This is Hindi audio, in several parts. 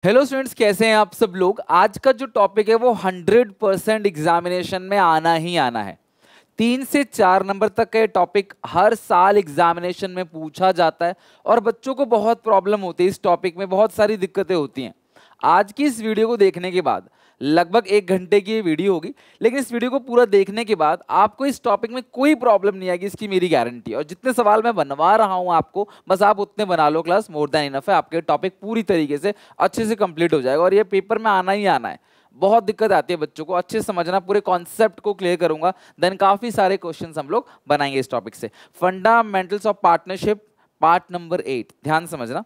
हेलो स्टूडेंट्स, कैसे हैं आप सब लोग। आज का जो टॉपिक है वो 100% एग्जामिनेशन में आना ही आना है। 3 से 4 नंबर तक का ये टॉपिक हर साल एग्जामिनेशन में पूछा जाता है और बच्चों को बहुत प्रॉब्लम होती है। इस टॉपिक में बहुत सारी दिक्कतें होती हैं। आज की इस वीडियो को देखने के बाद लगभग 1 घंटे की ये वीडियो होगी, लेकिन इस वीडियो को पूरा देखने के बाद आपको इस टॉपिक में कोई प्रॉब्लम नहीं आएगी, इसकी मेरी गारंटी है। और जितने सवाल मैं बनवा रहा हूं आपको, बस आप उतने बना लो, क्लास मोर देन इनफ है। आपके टॉपिक पूरी तरीके से अच्छे से कंप्लीट हो जाएगा और ये पेपर में आना ही आना है। बहुत दिक्कत आती है बच्चों को, अच्छे से समझना, पूरे कॉन्सेप्ट को क्लियर करूंगा, देन काफी सारे क्वेश्चंस हम लोग बनाएंगे इस टॉपिक से। Fundamentals of partnership part number 8, ध्यान समझना।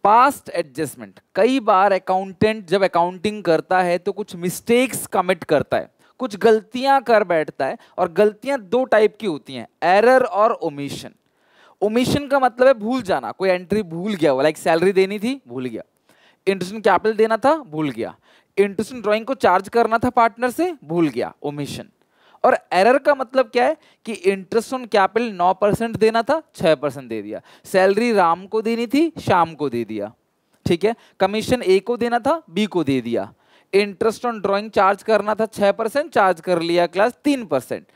Past adjustment. कई बार अकाउंटेंट जब अकाउंटिंग करता है तो कुछ मिस्टेक्स कमिट करता है, कुछ गलतियां कर बैठता है। और गलतियां दो टाइप की होती हैं, एरर और ओमिशन। ओमिशन का मतलब है भूल जाना, कोई एंट्री भूल गया, लाइक सैलरी देनी थी भूल गया, इंटरेस्ट कैपिटल देना था भूल गया, इंटरेस्ट ड्राइंग को चार्ज करना था पार्टनर से भूल गया, ओमिशन। और एरर का मतलब क्या है कि इंटरेस्ट ऑन कैपिटल 9% देना था 6% दे दिया, सैलरी राम को देनी थी शाम को दे दिया, ठीक है, कमीशन ए को देना था बी को दे दिया, इंटरेस्ट ऑन ड्राइंग चार्ज करना था 6%, चार्ज कर लिया क्लास 3%।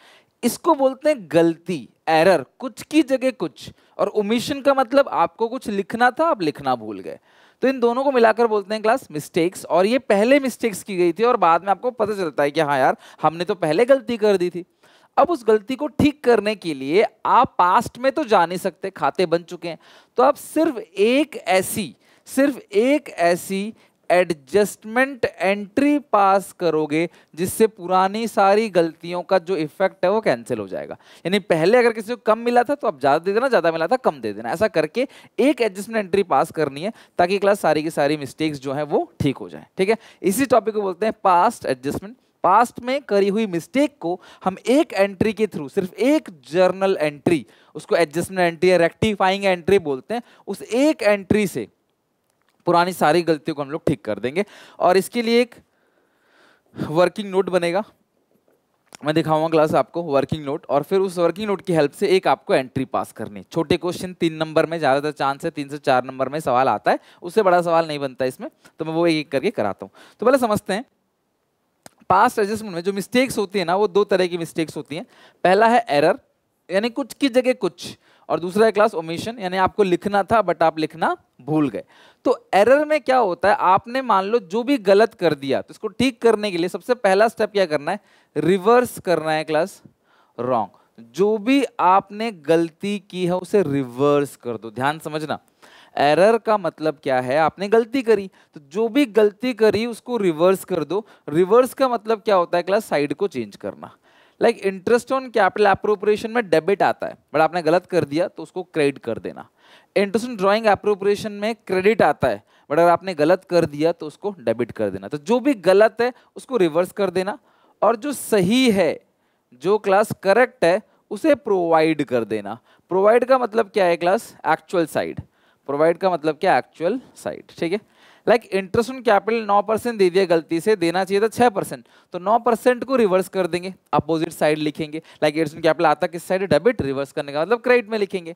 इसको बोलते हैं गलती, एरर, कुछ की जगह कुछ। और ओमिशन का मतलब आपको कुछ लिखना था, आप लिखना भूल गए। तो इन दोनों को मिलाकर बोलते हैं क्लास मिस्टेक्स। और ये पहले मिस्टेक्स की गई थी और बाद में आपको पता चलता है कि हाँ यार, हमने तो पहले गलती कर दी थी। अब उस गलती को ठीक करने के लिए आप पास्ट में तो जा नहीं सकते, खाते बन चुके हैं, तो आप सिर्फ एक ऐसी एडजस्टमेंट एंट्री पास करोगे जिससे पुरानी सारी गलतियों का जो इफेक्ट है वो कैंसिल हो जाएगा। यानी पहले अगर किसी को कम मिला था तो अब ज्यादा दे देना, ज्यादा मिला था कम दे देना, ऐसा करके एक एडजस्टमेंट एंट्री पास करनी है ताकि क्लास सारी की सारी मिस्टेक्स जो है वो ठीक हो जाए। ठीक है, इसी टॉपिक को बोलते हैं पास्ट एडजस्टमेंट। पास्ट में करी हुई मिस्टेक को हम एक एंट्री के थ्रू, सिर्फ एक जर्नल एंट्री, उसको एडजस्टमेंट एंट्री या रेक्टिफाइंग एंट्री बोलते हैं, उस एक एंट्री से पुरानी सारी गलतियों को हम लोग ठीक कर देंगे। और इसके लिए एक वर्किंग नोट बनेगा, मैं दिखाऊंगा क्लास आपको वर्किंग नोट, और फिर उस वर्किंग नोट की हेल्प से एक आपको एंट्री पास करनी। छोटे क्वेश्चन 3 नंबर में ज्यादातर चांस है, 3 से 4 नंबर में सवाल आता है, उससे बड़ा सवाल नहीं बनता इसमें, तो मैं वो एक एक करके कराता हूं। तो पहले समझते हैं पास्ट एडजस्टमेंट में जो मिस्टेक्स होती है ना, वो दो तरह की मिस्टेक्स होती हैं। पहला है एरर, यानी कुछ की जगह कुछ, और दूसरा है क्लास ओमिशन, यानी आपको लिखना था बट आप लिखना भूल गए। तो एरर में क्या होता है, आपने मान लो जो भी गलत कर दिया, तो इसको ठीक करने के लिए सबसे पहला स्टेप क्या करना है, रिवर्स करना है क्लास रॉन्ग। जो भी आपने गलती की है उसे रिवर्स कर दो। ध्यान समझना, एरर का मतलब क्या है, आपने गलती करी तो जो भी गलती करी उसको रिवर्स कर दो। रिवर्स का मतलब क्या होता है क्लास, साइड को चेंज करना। Like interest on capital appropriation में डेबिट आता है बट आपने गलत कर दिया तो उसको क्रेडिट कर देना। इंटरेस्ट ऑन ड्राइंग एप्रोप्रिएशन में क्रेडिट आता है बट अगर आपने गलत कर दिया तो उसको डेबिट कर देना। तो जो भी गलत है उसको रिवर्स कर देना, और जो सही है, जो क्लास करेक्ट है, उसे प्रोवाइड कर देना। प्रोवाइड का मतलब क्या है क्लास, एक्चुअल साइड। प्रोवाइड का मतलब क्या, एक्चुअल साइड। ठीक है, लाइक इंटरेस्ट ऑन कैपिटल 9% दे दिया, गलती से देना चाहिए था 6%, तो 9% को रिवर्स कर देंगे, अपोजिट साइड लिखेंगे। लाइक इंटरेस्ट ऑन कैपिटल आता किस साइड, डेबिट, रिवर्स करने का मतलब क्रेडिट में लिखेंगे।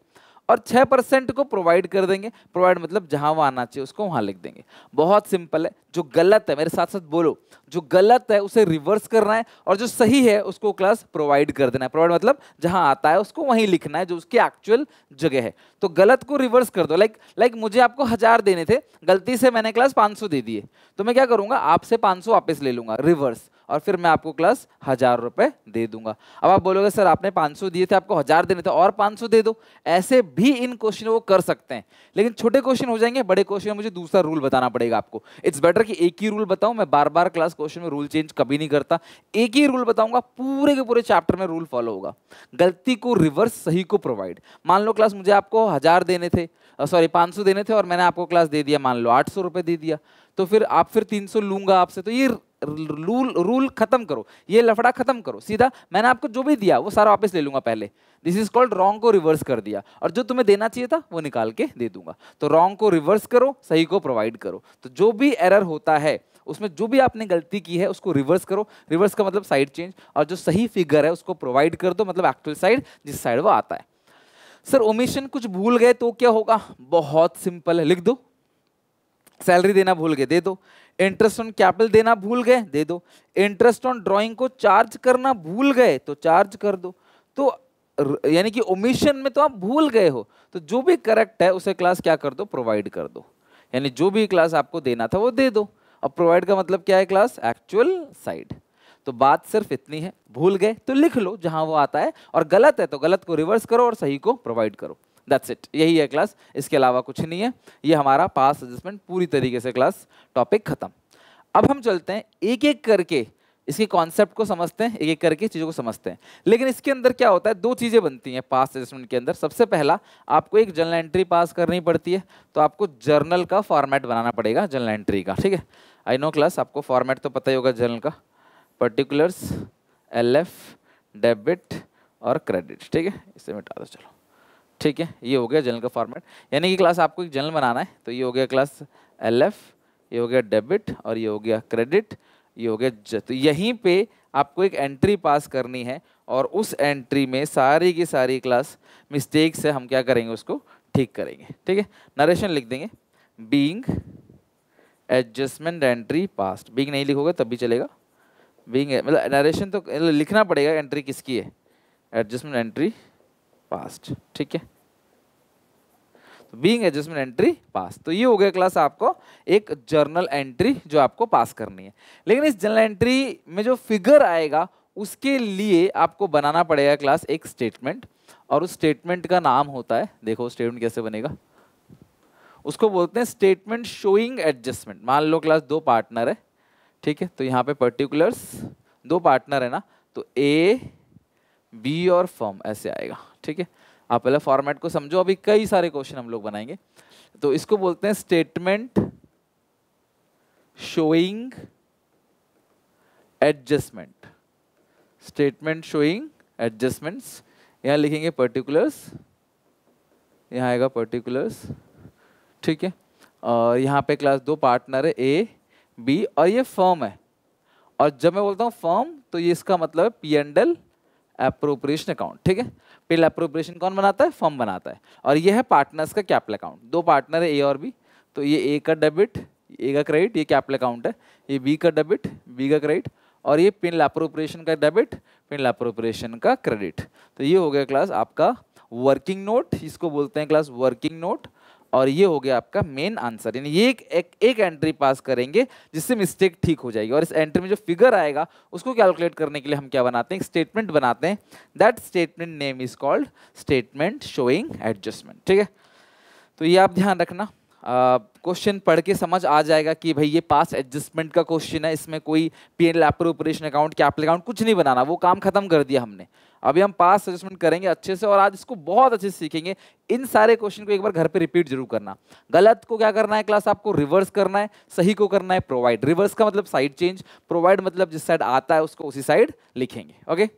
और 6% को प्रोवाइड कर देंगे, प्रोवाइड मतलब जहां वहां आना चाहिए उसको वहां लिख देंगे। बहुत सिंपल है। जो गलत है, मेरे साथ साथ बोलो, जो गलत है उसे रिवर्स करना है और जो सही है उसको क्लास प्रोवाइड कर देना है। प्रोवाइड मतलब जहां आता है उसको वहीं लिखना है जो उसकी एक्चुअल जगह है। तो गलत को रिवर्स कर दो। लाइक मुझे आपको 1000 देने थे, गलती से मैंने क्लास 500 दे दिए, तो मैं क्या करूंगा, आपसे 500 वापस ले लूंगा रिवर्स, और फिर मैं आपको क्लास 1000 रुपए दे दूंगा। अब आप बोलोगे सर आपने 500 दिए थे, आपको 1000 देने थे, और 500 दे दो। ऐसे भी इन क्वेश्चनों को कर सकते हैं, लेकिन छोटे क्वेश्चन हो जाएंगे, बड़े क्वेश्चन में मुझे दूसरा रूल बताना पड़ेगा आपको। इट्स बेटर कि एक ही रूल बताऊं, मैं बार बार क्लास क्वेश्चन में रूल चेंज कभी नहीं करता। एक ही रूल बताऊंगा, पूरे के पूरे चैप्टर में रूल फॉलो होगा। गलती को रिवर्स, सही को प्रोवाइड। मान लो क्लास मुझे आपको 1000 देने थे, सॉरी 500 देने थे, और मैंने आपको क्लास दे दिया मान लो 800 रुपए दे दिया, तो फिर 300 लूंगा आपसे। तो ये रूल खत्म करो, ये लफड़ा खत्म करो, सीधा मैंने आपको जो भी दिया वो सारा वापस ले लूंगा पहले। दिस इज कॉल्ड रॉन्ग को रिवर्स कर दिया, और जो तुम्हें देना चाहिए था वो निकाल के दे दूंगा। तो रॉन्ग को रिवर्स करो, सही को प्रोवाइड करो। तो जो भी एरर होता है उसमें जो भी आपने गलती की है उसको रिवर्स करो। रिवर्स का मतलब साइड चेंज, और जो सही फिगर है उसको प्रोवाइड कर दो, मतलब एक्चुअल साइड, जिस साइड वो आता है। सर ओमिशन, कुछ भूल गए तो क्या होगा, बहुत सिंपल है, लिख दो सैलरी देना भूल गए, दे दो। इंटरेस्ट ऑन कैपिटल देना भूल गए, दे दो। इंटरेस्ट ऑन ड्राइंग को चार्ज करना भूल गए तो चार्ज कर दो। तो यानी कि ओमिशन में तो आप भूल गए हो, तो जो भी करेक्ट है उसे क्लास क्या कर दो, प्रोवाइड कर दो। यानी जो भी क्लास आपको देना था वो दे दो। अब प्रोवाइड का मतलब क्या है क्लास, एक्चुअल साइड। तो बात सिर्फ इतनी है, भूल गए तो लिख लो जहां वो आता है, और गलत है तो गलत को रिवर्स करो और सही को प्रोवाइड करो। दैट्स इट, यही है क्लास, इसके अलावा कुछ नहीं है। ये हमारा पास एडजस्टमेंट पूरी तरीके से क्लास टॉपिक खत्म। अब हम चलते हैं एक एक करके इसके कॉन्सेप्ट को समझते हैं, एक एक करके चीज़ों को समझते हैं। लेकिन इसके अंदर क्या होता है, दो चीज़ें बनती हैं पास एडजस्टमेंट के अंदर। सबसे पहला, आपको एक जर्नल एंट्री पास करनी पड़ती है, तो आपको जर्नल का फॉर्मेट बनाना पड़ेगा जर्नल एंट्री का, ठीक है। आई नो क्लास, आपको फॉर्मेट तो पता ही होगा जर्नल का, पर्टिकुलर्स, LF, डेबिट और क्रेडिट, ठीक है। इसे मिटा दो चलो, ठीक है। ये हो गया जर्नल का फॉर्मेट। यानी कि क्लास आपको एक जर्नल बनाना है, तो ये हो गया क्लास LF, ये हो गया डेबिट और ये हो गया क्रेडिट, ये हो गया तो यहीं पे आपको एक एंट्री पास करनी है, और उस एंट्री में सारी की सारी क्लास मिस्टेक से हम क्या करेंगे, उसको ठीक करेंगे, ठीक है। नरेशन लिख देंगे, being adjustment entry passed. Being नहीं लिखोगे तब भी चलेगा, बीइंग मतलब नरेशन तो लिखना पड़ेगा एंट्री किसकी है, एडजस्टमेंट एंट्री पास्ट, ठीक है। बीइंग एडजस्टमेंट एंट्री पास, तो ये हो गया क्लास आपको एक जर्नल एंट्री जो आपको पास करनी है। लेकिन इस जर्नल एंट्री में जो फिगर आएगा उसके लिए आपको बनाना पड़ेगा क्लास एक स्टेटमेंट, और उस स्टेटमेंट का नाम होता है, देखो स्टेटमेंट कैसे बनेगा, उसको बोलते हैं स्टेटमेंट शोइंग एडजस्टमेंट। मान लो क्लास दो पार्टनर है, ठीक है, तो यहाँ पे पर्टिकुलर्स, दो पार्टनर है ना, तो A, B और फर्म ऐसे आएगा, ठीक है। आप पहले फॉर्मेट को समझो, अभी कई सारे क्वेश्चन हम लोग बनाएंगे। तो इसको बोलते हैं statement showing adjustment, statement showing adjustments. यहां लिखेंगे पर्टिकुलर्स, यहां आएगा पर्टिकुलर्स, ठीक है। और यहाँ पे क्लास दो पार्टनर है A, B और ये फर्म है। और जब मैं बोलता हूँ फर्म, तो ये इसका मतलब है P&L एप्रोप्रिएशन अकाउंट, ठीक है। P&L एप्रोप्रिएशन कौन बनाता है, फर्म बनाता है। और ये है पार्टनर्स का कैपिटल अकाउंट, दो पार्टनर है A और B, तो ये A का डेबिट, A का क्रेडिट, ये कैपिटल अकाउंट है। ये B का डेबिट, B का क्रेडिट, और ये P&L एप्रोप्रिएशन का डेबिट, P&L एप्रोप्रिएशन का क्रेडिट। तो ये हो गया क्लास आपका वर्किंग नोट, इसको बोलते हैं क्लास वर्किंग नोट। और ये हो गया आपका मेन आंसर। यानी ये एक एंट्री पास करेंगे जिससे मिस्टेक ठीक हो जाएगी, और इस एंट्री में जो फिगर आएगा उसको कैलकुलेट करने के लिए हम क्या बनाते हैं, एक स्टेटमेंट बनाते हैं। That statement name is called statement showing adjustment, ठीक है। तो ये आप ध्यान रखना, क्वेश्चन पढ़ के समझ आ जाएगा कि भाई ये पास एडजस्टमेंट का क्वेश्चन है, इसमें कोई P&L appropriation account, capital account कुछ नहीं बनाना, वो काम खत्म कर दिया हमने। अभी हम पास एडजस्टमेंट करेंगे अच्छे से, और आज इसको बहुत अच्छे से सीखेंगे। इन सारे क्वेश्चन को एक बार घर पे रिपीट जरूर करना। गलत को क्या करना है क्लास, आपको रिवर्स करना है, सही को करना है प्रोवाइड। रिवर्स का मतलब साइड चेंज, प्रोवाइड मतलब जिस साइड आता है उसको उसी साइड लिखेंगे, ओके।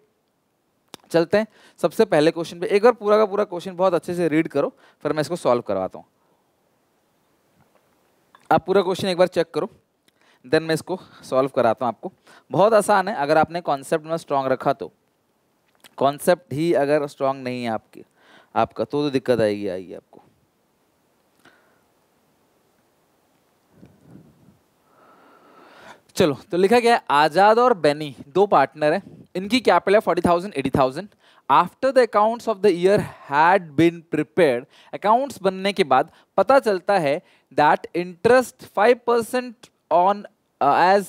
चलते हैं सबसे पहले क्वेश्चन पे। एक बार पूरा का पूरा क्वेश्चन बहुत अच्छे से रीड करो, फिर मैं इसको सॉल्व करवाता हूँ। आप पूरा क्वेश्चन एक बार चेक करो, देन मैं इसको सॉल्व कराता हूँ आपको। बहुत आसान है, अगर आपने कॉन्सेप्ट में स्ट्रांग रखा तो। कॉन्सेप्ट ही अगर स्ट्रांग नहीं है आपका तो दिक्कत आएगी आपको। चलो, तो लिखा गया है आजाद और बेनी दो पार्टनर है, इनकी कैपिटल है 40,000 80,000। After the accounts of the year had been prepared, accounts बनने के बाद पता चलता है that interest 5% on as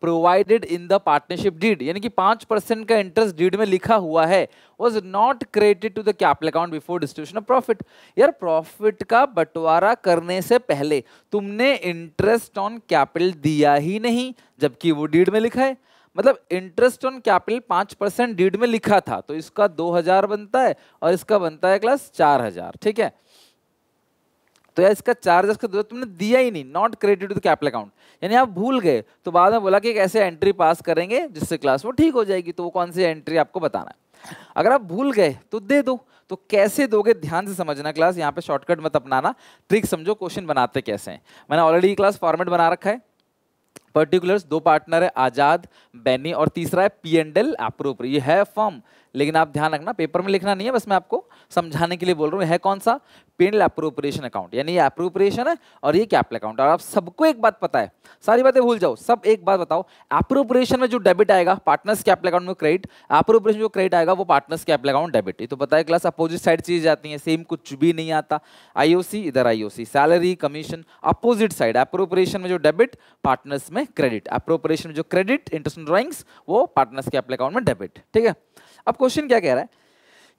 provided in the partnership deed, यानी कि 5% का इंटरेस्ट डीड में लिखा हुआ है, was not credited to the capital account before distribution of profit. यार प्रॉफिट का बंटवारा करने से पहले तुमने इंटरेस्ट ऑन कैपिटल दिया ही नहीं, जबकि वो डीड में लिखा है। मतलब इंटरेस्ट ऑन कैपिटल 5% डीड में लिखा था, तो इसका 2,000 बनता है और इसका बनता है क्लास 4,000, ठीक है। तो यार इसका चार्जेस का तुमने दिया ही नहीं, not credited to capital account, यानी आप भूल गए। तो बाद में बोला कि एक ऐसे एंट्री पास करेंगे जिससे क्लास वो ठीक हो जाएगी। तो वो कौन सी एंट्री आपको बताना है। अगर आप भूल गए तो दे दो। तो कैसे दोगे ध्यान से समझना क्लास, यहाँ पे शॉर्टकट मत अपनाना, ट्रिक समझो क्वेश्चन बनाते कैसे हैं। मैंने ऑलरेडी क्लास फॉर्मेट बना रखा है। पर्टिकुलर्स दो पार्टनर है आजाद बेनी, और तीसरा है P&L एप्रोप्रिएशन, ये है फर्म, लेकिन आप ध्यान रखना पेपर में लिखना नहीं है, बस मैं आपको समझाने के लिए बोल रहा हूँ। है कौन सा? पेनल अप्रोप्रिएशन अकाउंट, यानी ये अप्रोप्रिएशन है और ये कैपिटल अकाउंट। और आप सबको एक बात पता है, सारी बातें भूल जाओ, सब एक बात बताओ, अप्रोप्रिएशन में जो डेबिट आएगा पार्टनर्स कैपिटल अकाउंट में क्रेडिट, अप्रोप्रिएशन जो क्रेडिट आएगा वो पार्टनर्स कैपिटल अकाउंट डेबिट। ये तो पता है क्लास, अपोजिट साइड चीज जाती है, सेम कुछ भी नहीं आता। आईओसी इधर IOC, salary commission opposite side, appropriation में जो डेबिट पार्टनर्स में क्रेडिट, अप्रोप्रिएशन में जो क्रेडिट इंटरेस्ट ड्राइंग्स वो पार्टनर्स कैपिटल अकाउंट में डेबिट। ठीक है, अब क्वेश्चन क्या कह रहा है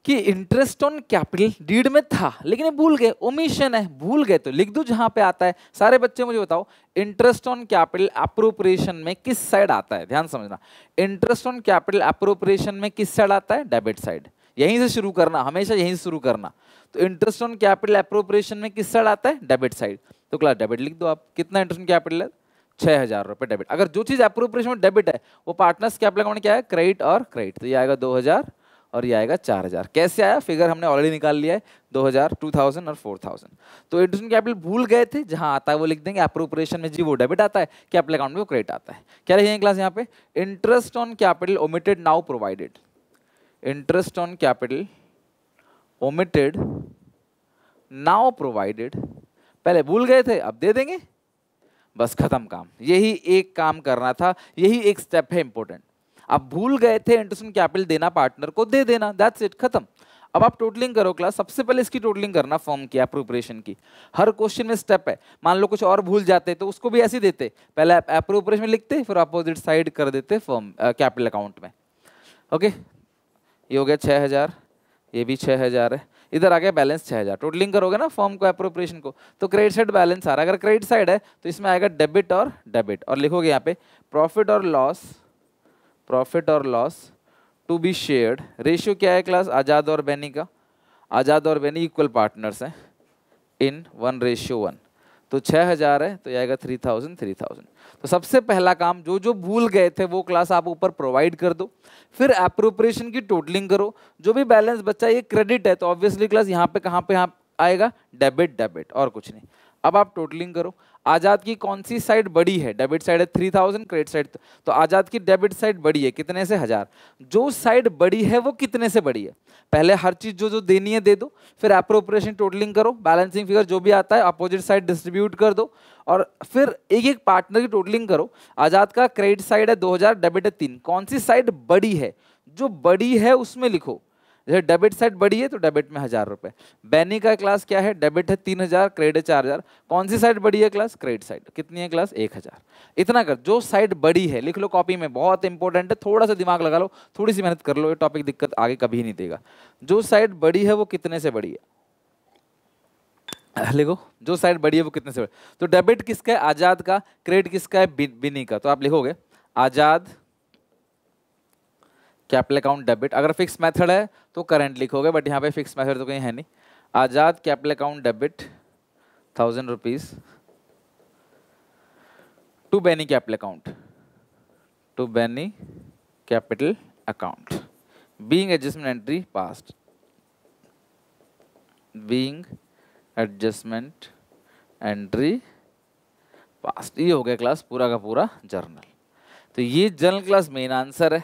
कि इंटरेस्ट ऑन कैपिटल डीड में था लेकिन ये भूल गए, ओमिशन है, भूल गए तो लिख दो जहां पे आता है। सारे बच्चे मुझे बताओ इंटरेस्ट ऑन कैपिटल अप्रोप्रिएशन में किस साइड आता है? ध्यान समझना, इंटरेस्ट ऑन कैपिटल अप्रोप्रिएशन में किस साइड आता है? Debit side. यहीं से शुरू करना, हमेशा यहीं से शुरू करना। तो इंटरेस्ट ऑन कैपिटल अप्रोप्रिएशन में किस साइड आता है? Debit side. तो क्लास डेबिट लिख दो आप। कितना इंटरेस्ट ऑन कैपिटल है? 6,000 रुपए डेबिट। अगर जो चीज अप्रोप्रिएशन में डेबिट है वो पार्टनर्स कैपिटल अकाउंट क्या है? क्रेडिट और क्रेडिट। तो ये आएगा 2,000 और ये आएगा 4,000। कैसे आया? फिगर हमने ऑलरेडी निकाल लिया है, 2,000, 2,000 और 4,000। तो इंटरेस्ट ऑन कैपिटल भूल गए थे, जहां आता है वो लिख देंगे। अप्रोप्रिएशन में जी वो डेबिट आता है, कैपिटल अकाउंट में वो क्रेडिट आता है। क्या लिखेंगे क्लास यहाँ पे? Interest on capital omitted now provided, interest on capital omitted now provided. पहले भूल गए थे, अब दे देंगे, बस खत्म काम। यही एक काम करना था, यही एक स्टेप है इंपॉर्टेंट। अब भूल गए थे इंटरेस्ट ऑन कैपिटल देना, पार्टनर को दे देना, दैट्स इट, खत्म। अब आप टोटलिंग करो क्लास। सबसे पहले इसकी टोटलिंग करना फॉर्म की, अप्रोप्रिएशन की। हर क्वेश्चन में स्टेप है। मान लो कुछ और भूल जाते तो उसको भी ऐसे ही देते, पहले अप्रोप्रिएशन में लिखते फिर अपोजिट साइड कर देते फॉर्म कैपिटल अकाउंट में। ओके, ये हो गया 6,000, ये भी 6,000 है, इधर आ गया बैलेंस 6,000। टोटलिंग करोगे ना फॉर्म को, अप्रोप्रिएशन को, तो क्रेडिट साइड बैलेंस आ रहा है। अगर क्रेडिट साइड है तो इसमें आएगा डेबिट और डेबिट, और लिखोगे यहाँ पे प्रॉफिट और लॉस, प्रॉफिट और loss to be shared. Ratio क्या है क्लास? आजाद और बैनी का। आजाद और बैनी इक्वल पार्टनर्स हैं इन 1:1। तो 6,000 है तो ये आएगा 3,000, 3,000। तो सबसे पहला काम, जो जो भूल गए थे वो क्लास आप ऊपर प्रोवाइड कर दो, फिर अप्रोप्रिएशन की टोटलिंग करो। जो भी बैलेंस बचा ये क्रेडिट है तो ऑब्वियसली क्लास यहाँ पे कहाँ पे यहाँ आएगा? डेबिट, डेबिट, और कुछ नहीं। अब आप टोटलिंग करो। आजाद की कौन सी साइड बड़ी है? डेबिट साइड है 3,000, क्रेडिट साइड, तो आजाद की डेबिट साइड बड़ी है कितने से? 1,000। जो साइड बड़ी है वो कितने से बड़ी है? पहले हर चीज जो जो देनी है दे दो, फिर अप्रोप्रिएशन टोटलिंग करो, बैलेंसिंग फिगर जो भी आता है अपोजिट साइड डिस्ट्रीब्यूट कर दो, और फिर एक एक पार्टनर की टोटलिंग करो। आजाद का क्रेडिट साइड है 2,000, डेबिट है 3, कौन सी साइड बड़ी है? जो बड़ी है उसमें लिखो। जैसे डेबिट साइड बड़ी है तो डेबिट में 1,000 रुपए। बैनी का क्लास क्या है? डेबिट है 3,000, क्रेडिट है 4,000, कौन सी साइड बड़ी है क्लास? Credit side. कितनी है क्लास? 1,000। इतना कर, जो साइड बड़ी है लिख लो कॉपी में, बहुत इंपॉर्टेंट है, थोड़ा सा दिमाग लगा लो, थोड़ी सी मेहनत कर लो, ये टॉपिक दिक्कत आगे कभी नहीं देगा। जो साइड बड़ी है वो कितने से बड़ी है? लिखो, जो साइड बड़ी है वो कितने से बड़ी। तो डेबिट किसका है? आजाद का। क्रेडिट किसका है? बिनी का। तो आप लिखोगे आजाद कैपिटल अकाउंट डेबिट। अगर फिक्स मेथड है तो करंट लिखोगे, बट यहाँ पे फिक्स मेथड तो कहीं है नहीं। Azad capital account debit 1,000 rupees to Baini capital account, to Baini capital account, being adjustment entry passed, being adjustment entry passed. ये हो गया क्लास पूरा का पूरा जर्नल। तो ये जर्नल क्लास मेन आंसर है,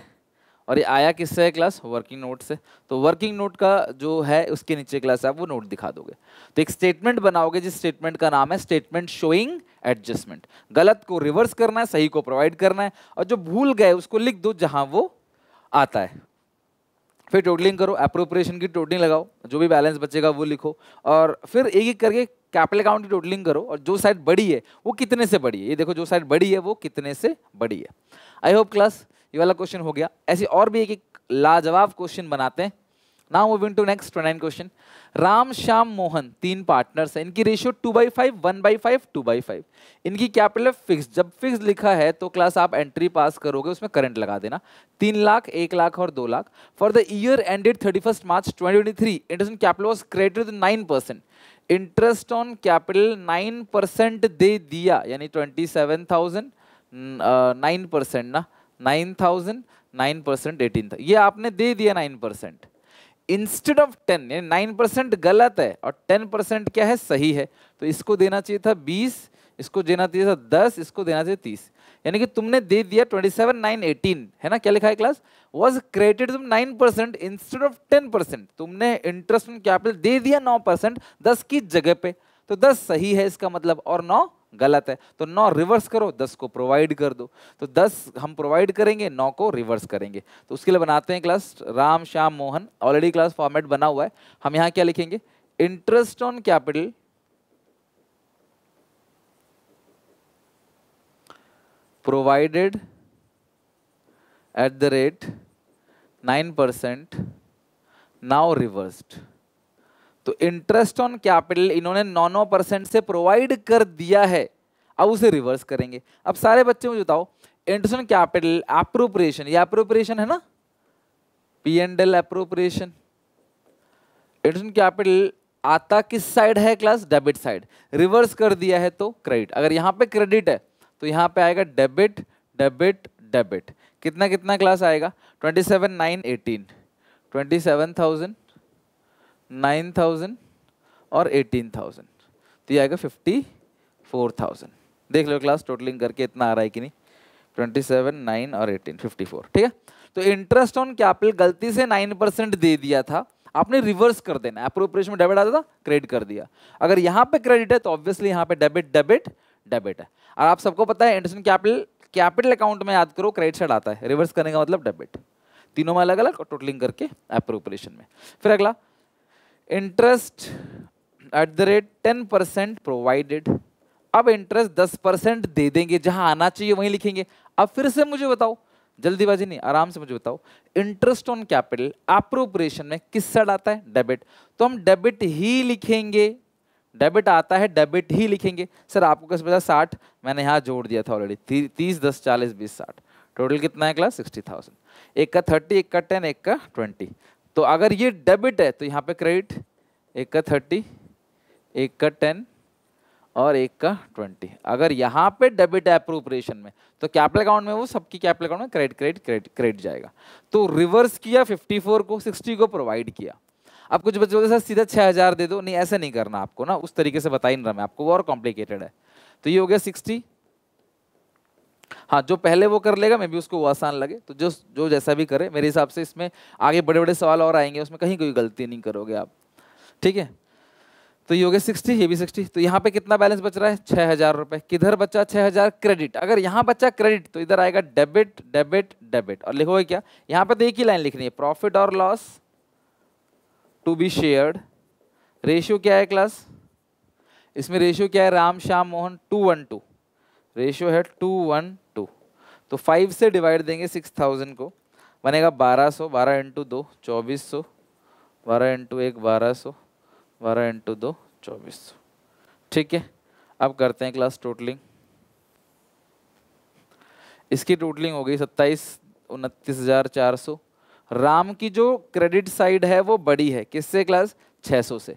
और ये आया किससे है क्लास? वर्किंग नोट से। तो वर्किंग नोट का जो है उसके नीचे क्लास आप वो नोट दिखा दोगे। तो एक स्टेटमेंट बनाओगे जिस स्टेटमेंट का नाम है स्टेटमेंट शोइंग एडजस्टमेंट। गलत को रिवर्स करना है, सही को प्रोवाइड करना है, और जो भूल गए उसको लिख दो जहां वो आता है। फिर टोटलिंग करो, अप्रोप्रिएशन की टोटलिंग लगाओ, जो भी बैलेंस बचेगा वो लिखो, और फिर एक एक करके कैपिटल अकाउंट की टोटलिंग करो, और जो साइड बड़ी है वो कितने से बड़ी है, ये देखो जो साइड बड़ी है वो कितने से बड़ी है। आई होप क्लास ये वाला क्वेश्चन हो गया। ऐसे और भी एक एक लाजवाब क्वेश्चन बनाते हैं। Now moving to next 29 question. Ram, Shyam, Mohan 3 partners हैं, इनकी रेशियो 2/5, 1/5, 2/5। इनकी कैपिटल है फिक्स। जब फिक्स लिखा है तो क्लास आप एंट्री पास करोगे, उसमें करंट लगा देना। 3 लाख, 1 लाख और 2 lakh. For the year ended 31 March 2023 interest on capital was credited 9%। Interest on capital 9% दे दिया, यानी 27,000, 9% ना, 9,000, 9%, 18,000, ये आपने दे दिया 9%। इंस्टेड ऑफ 10, यानी 9% गलत है और 10% क्या है? सही है। तो इसको देना चाहिए था 20, इसको देना चाहिए था 10, इसको देना चाहिए 30। यानी कि तुमने दे दिया 27,918, है ना, क्या लिखा है class, was credited 9% instead of 10%। तुमने इंटरेस्ट ऑन कैपिटल दे दिया 9% 10 की जगह पे, तो 10 सही है इसका मतलब, और 9 गलत है। तो 9 रिवर्स करो, 10 को प्रोवाइड कर दो। तो 10 हम प्रोवाइड करेंगे, 9 को रिवर्स करेंगे। तो उसके लिए बनाते हैं class Ram Shyam Mohan, already class format बना हुआ है। हम यहाँ क्या लिखेंगे, interest on capital provided at the rate 9%, now reversed. तो इंटरेस्ट ऑन कैपिटल इन्होंने 9% से प्रोवाइड कर दिया है, अब उसे रिवर्स करेंगे। अब सारे बच्चे मुझे बताओ, इंटरेस्ट ऑन कैपिटल एप्रोप्रिएशन, ये एप्रोप्रिएशन है ना, P&L appropriation. Interest on capital आता किस साइड है क्लास, डेबिट साइड। रिवर्स कर दिया है तो क्रेडिट। अगर यहाँ पे क्रेडिट है तो यहाँ पे आएगा डेबिट डेबिट डेबिट। कितना कितना क्लास आएगा, 27,918, 27,000, 9,000 और 18,000, तो ये आएगा 54,000। देख लो क्लास टोटलिंग करके इतना आ रहा है कि नहीं, 27, 9 और 18, 54। ठीक है, तो इंटरेस्ट ऑन कैपिटल गलती से 9% दे दिया था, आपने रिवर्स कर देना। एप्रोप्रिएशन में डेबिट आता था, क्रेडिट कर दिया। अगर यहाँ पे क्रेडिट है तो ऑब्वियसली यहाँ पे डेबिट डेबिट डेबिट है। और आप सबको पता है interest on capital, capital account में याद करो क्रेडिट साइड आता है, रिवर्स करने का मतलब डेबिट। तीनों में अलग अलग और टोटलिंग करके एप्रोप्रिएशन में। फिर अगला, interest at the rate 10% provided. अब इंटरेस्ट 10% दे देंगे, जहां आना चाहिए वहीं लिखेंगे। अब फिर से मुझे बताओ, जल्दीबाजी नहीं, आराम से मुझे बताओ, इंटरेस्ट ऑन कैपिटल एप्रोप्रिएशन में किस साइड आता है, डेबिट। तो हम डेबिट ही लिखेंगे, डेबिट आता है डेबिट ही लिखेंगे। सर आपको कैसे पता, 60 मैंने यहाँ जोड़ दिया था ऑलरेडी, 30, 10, 40, 20, 60, टोटल कितना है क्लास, 60,000। एक का 30, एक का 10, एक का 20। तो अगर ये डेबिट है तो यहाँ पे क्रेडिट, एक का 30, एक का 10 और एक का 20। अगर यहाँ पे डेबिट है एप्रोप्रिएशन में तो कैपिटल अकाउंट में वो सबकी कैपिटल अकाउंट में क्रेडिट क्रेडिट क्रेडिट क्रेडिट जाएगा। तो रिवर्स किया, 54 को 60 को प्रोवाइड किया। अब कुछ बच्चों के साथ सीधा 6,000 दे दो, नहीं ऐसा नहीं करना आपको ना, उस तरीके से बता ही नहीं रहा मैं आपको, वो और कॉम्प्लिकेटेड है। तो ये हो गया 60। हाँ, जो पहले वो कर लेगा मैं भी उसको वो आसान लगे, तो जो जैसा भी करे, मेरे हिसाब से इसमें आगे बड़े बड़े सवाल और आएंगे, उसमें कहीं कोई गलती नहीं करोगे आप। ठीक है, तो ये हो गया 60, ये भी 60। तो यहाँ पे कितना बैलेंस बच रहा है, 6,000 रुपए। किधर बचा 6,000, क्रेडिट। अगर यहाँ बचा क्रेडिट तो इधर आएगा डेबिट डेबिट डेबिट। और लिखोगे क्या, यहाँ पे तो एक ही लाइन लिखनी है, प्रॉफिट और loss to be shared. Ratio क्या है क्लास, इसमें रेशियो क्या है, राम श्याम मोहन 2:1:2, रेशियो है 2:1:2। तो 5 से डिवाइड देंगे 6,000 को, बनेगा 1200, 12 × 2 2400, 12 × 1 1200, 12 × 2 2400। ठीक है, अब करते हैं क्लास टोटलिंग। इसकी टोटलिंग हो गई 27,29,400। राम की जो क्रेडिट साइड है वो बड़ी है, किससे क्लास, 600 से।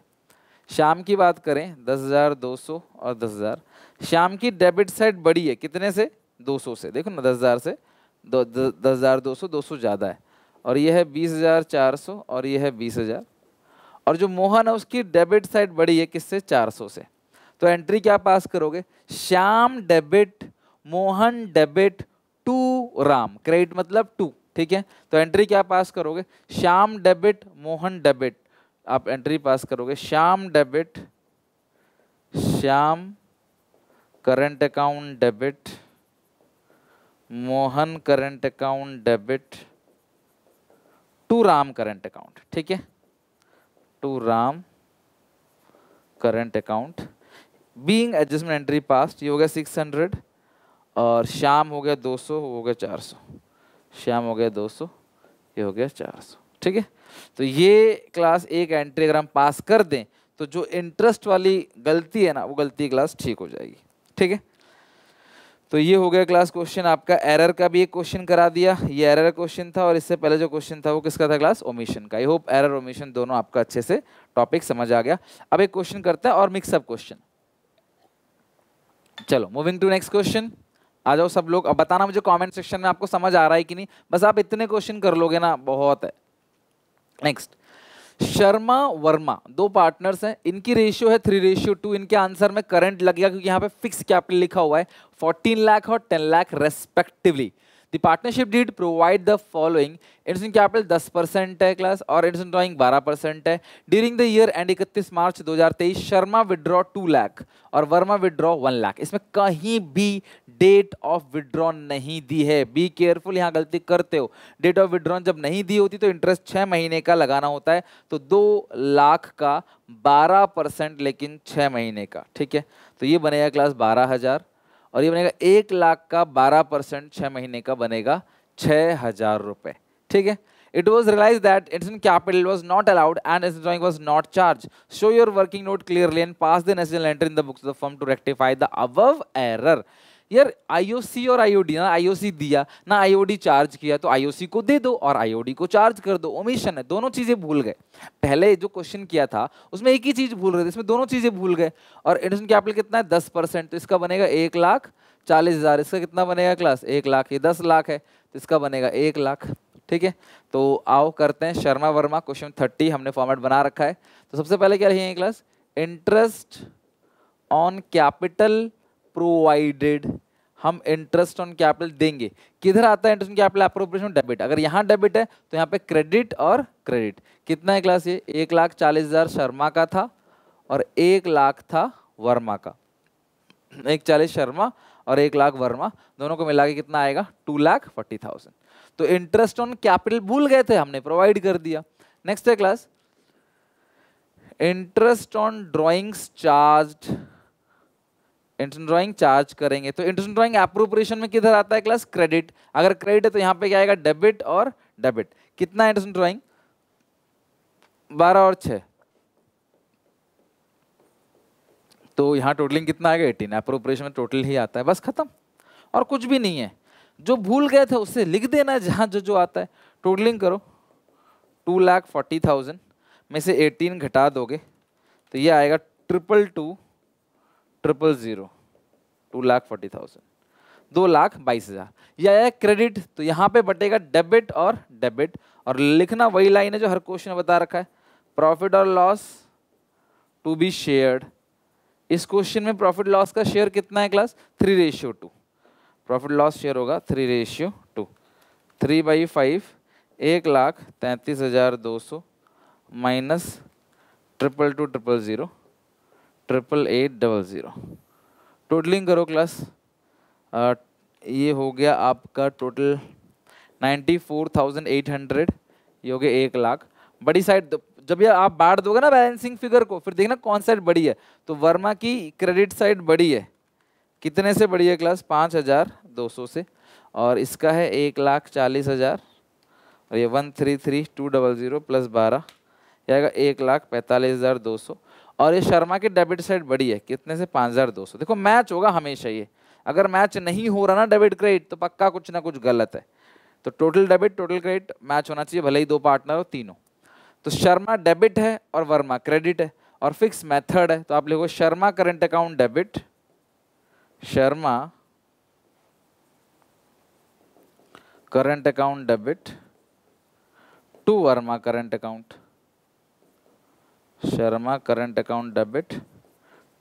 श्याम की बात करें 10,200 और 10,000। श्याम की डेबिट साइड बड़ी है, कितने से, 200 से। देखो ना 10,000 से 10,200, 200 ज़्यादा है। और ये है 20,400 और ये है 20,000। और जो मोहन है उसकी डेबिट साइड बड़ी है, किससे, 400 से। तो एंट्री क्या पास करोगे, Shyam debit, Mohan debit to Ram, credit मतलब टू। ठीक है, तो एंट्री क्या पास करोगे, श्याम डेबिट मोहन डेबिट। आप एंट्री पास करोगे Shyam debit, Shyam current account debit, Mohan current account debit to Ram current account. ठीक है, to Ram current account being adjustment entry passed. ये हो गया 600 और श्याम हो गया 200, हो गया 400। श्याम हो गया 200, ये हो गया 400। ठीक है, तो ये क्लास एक एंट्री अगर हम पास कर दें तो जो इंटरेस्ट वाली गलती है ना, वो गलती क्लास ठीक हो जाएगी। ठीक है, तो ये हो गया क्लास क्वेश्चन आपका। एरर का भी एक क्वेश्चन करा दिया, ये एरर क्वेश्चन था, और इससे पहले जो क्वेश्चन था वो किसका था क्लास, ओमिशन का। आई होप एरर ओमिशन दोनों आपका अच्छे से टॉपिक समझ आ गया। अब एक क्वेश्चन करते हैं और मिक्सअप क्वेश्चन। चलो मूविंग टू नेक्स्ट क्वेश्चन। आ जाओ सब लोग, अब बताना मुझे कमेंट सेक्शन में आपको समझ आ रहा है कि नहीं। बस आप इतने क्वेश्चन कर लोगे ना, बहुत है। नेक्स्ट, शर्मा वर्मा दो पार्टनर्स हैं, इनकी रेशियो है 3:2। इनके आंसर में करंट लग गया क्योंकि यहाँ पे फिक्स कैपिटल लिखा हुआ है 14 लाख और 10 lakh respectively. The partnership deed provide the following. Interest capital 10% है क्लास और इंटरेस्ट ड्रॉइंग 12% है। During the year end 31 March 2023 Sharma withdraw 2 lakh और वर्मा विड्रॉ 1 लाख। इसमें कहीं भी डेट ऑफ विड्रॉ नहीं दी है, बी केयरफुल, यहाँ गलती करते हो। डेट ऑफ विड्रॉ जब नहीं दी होती तो इंटरेस्ट 6 महीने का लगाना होता है, तो 2 लाख का 12% लेकिन 6 महीने का, ठीक है। तो ये बनेगा क्लास 12,000 और ये बनेगा 1 लाख का 12% 6 महीने का बनेगा 6,000 रुपए, ठीक है। It was realized that instant capital was not allowed and instant drawing was not charged. Show your working note clearly and pass the necessary entry in the books of the firm to rectify the above error. यार आईओसी और आईओडी ना, आईओसी दिया ना आईओडी चार्ज किया, तो आईओसी को दे दो और आईओडी को चार्ज कर दो। ओमिशन है, दोनों चीजें भूल गए। पहले जो क्वेश्चन किया था उसमें एक ही चीज भूल रहे थे, इसमें दोनों चीजें भूल गए। और इंटरेस्ट कैपिटल कितना है 10%, तो इसका बनेगा 1,40,000। इसका कितना बनेगा क्लास 1 लाख, ये 10 लाख है तो इसका बनेगा 1 लाख, ठीक है। तो आओ करते हैं शर्मा वर्मा क्वेश्चन 30, हमने फॉर्मेट बना रखा है। तो सबसे पहले क्या लिखेंगे class, interest on capital provided. हम इंटरेस्ट ऑन कैपिटल देंगे, किधर आता है interest on capital appropriation, debit. अगर यहाँ डेबिट है तो यहाँ पे क्रेडिट और क्रेडिट। कितना है क्लास, ये 1,40,000 शर्मा का था और 1 लाख था वर्मा का। 1,40,000 शर्मा और 1 लाख वर्मा, दोनों को मिला के कितना आएगा 2,40,000। तो इंटरेस्ट ऑन कैपिटल भूल गए थे, हमने प्रोवाइड कर दिया। नेक्स्ट है class interest on drawings charged. Interest drawing charge करेंगे तो इंटरेस्ट ड्रॉइंग एप्रोप्रिएशन में किधर आता है क्लास, क्रेडिट। अगर क्रेडिट है तो यहाँ पे क्या आएगा डेबिट और डेबिट। कितना है इंटरेस्ट ड्रॉइंग 12 और 6, तो यहाँ टोटलिंग कितना आएगा 18। एप्रोप्रिएशन में टोटल ही आता है, बस खत्म और कुछ भी नहीं है। जो भूल गए थे उससे लिख देना जहाँ जो जो आता है। टोटलिंग करो 2,40,000 में से 18 घटा दोगे तो ये आएगा 2,22,000, 2,40,000, 2,22,000। ये आया क्रेडिट, तो यहाँ पे बटेगा डेबिट और डेबिट, और लिखना वही लाइन है जो हर क्वेश्चन में बता रखा है, प्रॉफिट और लॉस टू बी शेयर्ड। इस क्वेश्चन में प्रॉफिट लॉस का शेयर कितना है क्लास 3:2। प्रॉफिट लॉस शेयर होगा 3:2। 3/5 1,33,200 माइनस 2,22,000 8,800। टोटलिंग करो क्लास, ये हो गया आपका टोटल 94,800, ये हो गया 1 लाख। बड़ी साइड जब ये आप बांट दोगे ना बैलेंसिंग फिगर को, फिर देखना कौन साइड बड़ी है। तो वर्मा की क्रेडिट साइड बड़ी है, कितने से बड़ी है क्लास 5,200 से, और इसका है 1,40,000 और ये 1,33,200 प्लस 12 आएगा 1,45,200। और ये शर्मा की डेबिट साइड बड़ी है, कितने से 5,200। देखो मैच होगा हमेशा ये, अगर मैच नहीं हो रहा ना डेबिट क्रेडिट तो पक्का कुछ ना कुछ गलत है। तो total debit total credit match होना चाहिए, भले ही 2 पार्टनर हो तीनों। तो शर्मा डेबिट है और वर्मा क्रेडिट है और फिक्स मेथड है, तो आप लिखो Sharma current account debit, Sharma current account debit to Varma current account, Sharma current account debit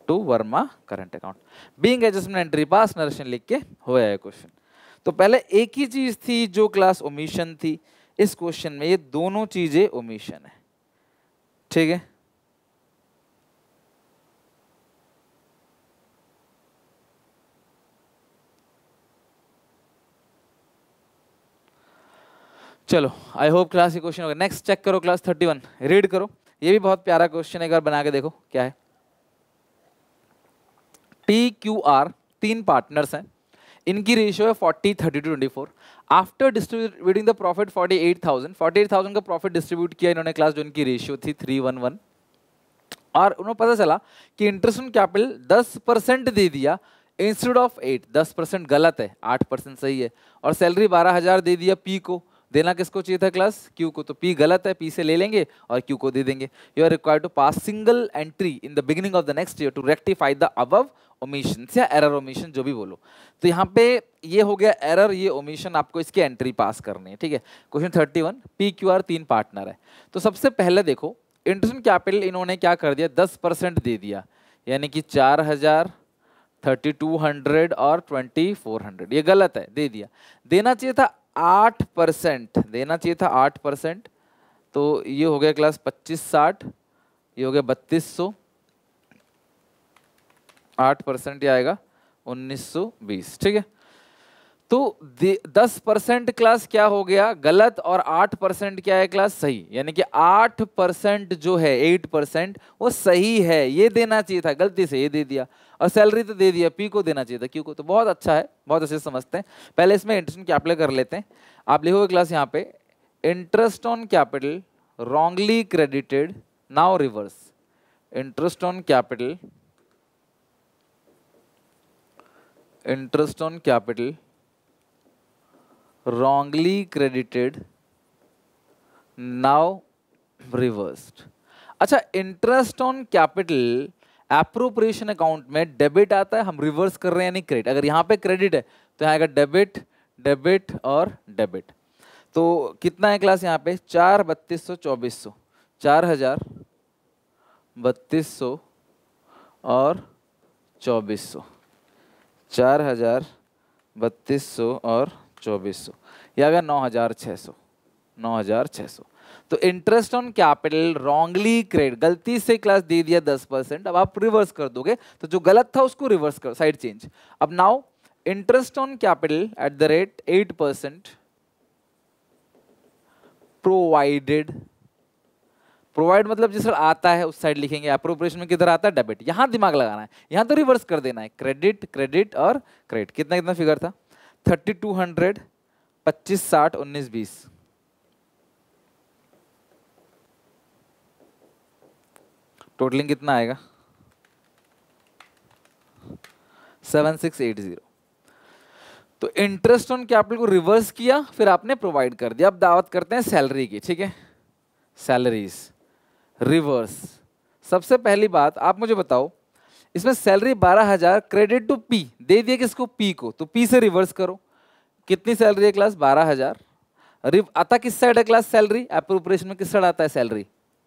to Varma current account. Being adjustment entry pass narration लिख के होया है क्वेश्चन। तो पहले एक ही चीज थी जो क्लास ओमिशन थी, इस क्वेश्चन में ये दोनों चीजें ओमिशन है, ठीक है। चलो आई होप क्लास ये क्वेश्चन हो गया। नेक्स्ट चेक करो क्लास 31, रीड करो। ये भी बहुत प्यारा क्वेश्चन है, एक बार बना के देखो क्या है। PQR 3 पार्टनर्स हैं, इनकी रेशियो है 40, 30 to 24। After distributing the profit 48,000 का प्रॉफिट डिस्ट्रीब्यूट किया इन्होंने क्लास, जो इनकी रेशियो थी 3:1:1। और उन्हें पता चला कि इंटरेस्ट ऑन कैपिटल 10% दे दिया इंस्टेड ऑफ 8। 10% गलत है, 8% सही है। और सैलरी 12,000 दे दिया पी को, देना किसको चाहिए था क्लास क्यू को, तो पी गलत है, पी से ले लेंगे और क्यू को दे देंगे। You are required to pass single entry in the beginning of the next year to rectify the above omission या एरर ओमिशन, जो भी बोलो। तो यहाँ पे ये हो गया एरर, ये ओमिशन, आपको इसकी एंट्री पास करनी है, ठीक है। क्वेश्चन 31, PQR 3 पार्टनर है। तो सबसे पहले देखो इंटरेस्ट ऑन कैपिटल इन्होंने क्या कर दिया, 10% दे दिया, यानी कि 4000, 3200 और 2400, ये गलत है, दे दिया। देना चाहिए था 8%, देना चाहिए था 8%, तो ये हो गया क्लास 2560, ये हो गया 3200, 8% ये आएगा 1920, ठीक है। तो 10% क्लास क्या हो गया गलत, और 8% क्या है क्लास सही, यानी कि 8% जो है 8% वो सही है, ये देना चाहिए था, गलती से ये दे दिया। और सैलरी तो दे दिया, पी को देना चाहिए था, क्यू को, तो बहुत अच्छा है, बहुत अच्छे से समझते हैं। पहले इसमें इंटरेस्ट ऑन कैपिटल कर लेते हैं। आप लिखोगे क्लास यहाँ पे interest on capital wrongly credited, now reverse, interest on capital, interest on capital wrongly credited, now reversed। अच्छा, interest on capital appropriation account में डेबिट आता है, हम रिवर्स कर रहे हैं यानी क्रेडिट। अगर यहाँ पे क्रेडिट है तो यहाँ आएगा डेबिट, डेबिट और डेबिट। तो कितना है क्लास यहाँ पे 4 3200 2400, 4000 3200 और 2400, 4000 3200 और 2400, ये आ गया 9600, 9600। तो interest on capital wrongly credit, गलती से क्लास दे दिया 10%, अब आप रिवर्स कर दोगे, तो जो गलत था उसको रिवर्स करो, साइड चेंज। अब now interest on capital at the rate 8% provided, provide मतलब जिस आता है उस साइड लिखेंगे, अप्रोप्रिएशन में किधर आता है डेबिट, यहां दिमाग लगाना है, यहां तो रिवर्स कर देना है, क्रेडिट क्रेडिट और क्रेडिट। कितना कितना फिगर था 3200, 2560, 1920, टोटलिंग कितना आएगा 7680। तो इंटरेस्ट ऑन कैपिटल को रिवर्स किया, फिर आपने प्रोवाइड कर दिया। अब दावत करते हैं सैलरी की, ठीक है, सैलरीज रिवर्स। सबसे पहली बात आप मुझे बताओ, इसमें सैलरी 12000 क्रेडिट टू पी दे दिया, किसको पी को, तो पी से रिवर्स करो। कितनी सैलरी है क्लास 12000, आता किस साइड है क्लास सैलरी, एप्रोप्रिएशन में किस साइड आता है सैलरी,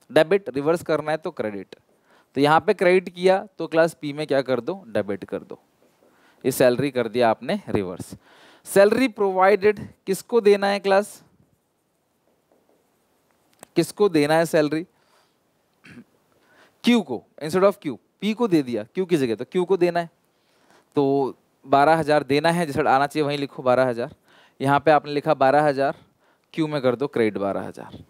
डेबिट, रिवर्स करना है तो क्रेडिट। तो यहाँ पे क्रेडिट किया तो क्लास पी में क्या कर दो, डेबिट कर दो, ये सैलरी कर दिया आपने रिवर्स। सैलरी प्रोवाइडेड किसको देना है क्लास, किसको देना है सैलरी, क्यू को, इंस्टेड ऑफ क्यू पी को दे दिया, क्यू की जगह तो क्यू को देना है, तो 12000 देना है, जिस आना चाहिए वहीं लिखो 12000, यहाँ पे आपने लिखा 12000, क्यू में कर दो क्रेडिट 12000।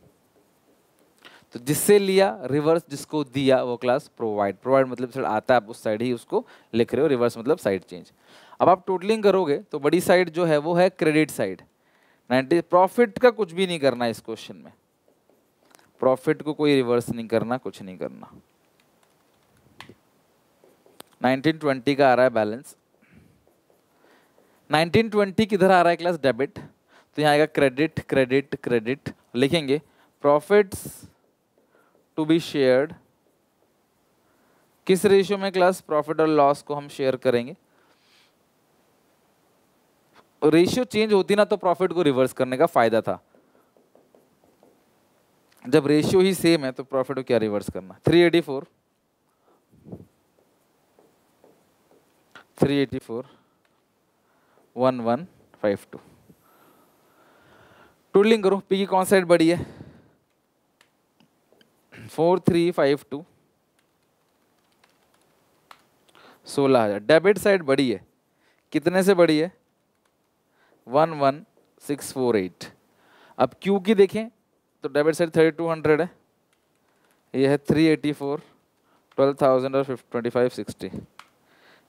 तो जिससे लिया रिवर्स, जिसको दिया वो क्लास प्रोवाइड, प्रोवाइड मतलब जिस आता है आप उस साइड ही उसको लिख रहे हो, रिवर्स मतलब साइड चेंज। अब आप टोटलिंग करोगे तो बड़ी साइड जो है वो है क्रेडिट साइड 90। प्रॉफिट का कुछ भी नहीं करना इस क्वेश्चन में, प्रॉफिट को कोई रिवर्स नहीं करना, कुछ नहीं करना। 1920 का आ रहा है बैलेंस, 1920 किधर आ रहा है क्लास डेबिट, तो यहाँ आएगा क्रेडिट क्रेडिट क्रेडिट, लिखेंगे प्रॉफिट्स टू बी शेयर्ड, किस रेशियो में क्लास, प्रॉफिट और लॉस को हम शेयर करेंगे। रेशियो चेंज होती ना तो प्रॉफिट को रिवर्स करने का फायदा था, जब रेशियो ही सेम है तो प्रॉफिट को क्या रिवर्स करना। 384 1152, टोटलिंग करो, पी की कौन साइड बड़ी है 4352, 16000, डेबिट साइड बड़ी है, कितने से बड़ी है 11648। अब क्यू की देखें तो डेबिट साइड 3200 है, ये है 384, 12000 और 2560,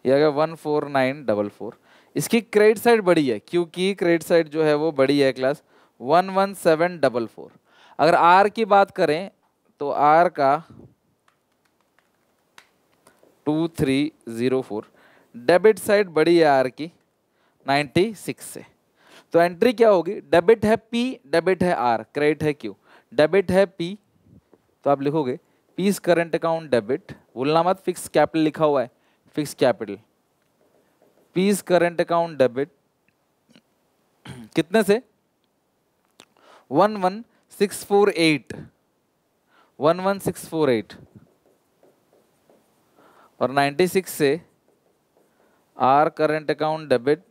ये आ गया 14944। इसकी क्रेडिट साइड बड़ी है, क्योंकि क्रेडिट साइड जो है वो बड़ी है क्लास 11744। अगर आर की बात करें तो आर का 2304, डेबिट साइड बड़ी है आर की 96 से। तो एंट्री क्या होगी, डेबिट है पी, डेबिट है आर, क्रेडिट है क्यू। डेबिट है पी तो आप लिखोगे पीस करंट अकाउंट डेबिट, भूलना मत फिक्स कैपिटल लिखा हुआ है, fix capital P's current account debit कितने से 11648, 11648 और 96 से R current account debit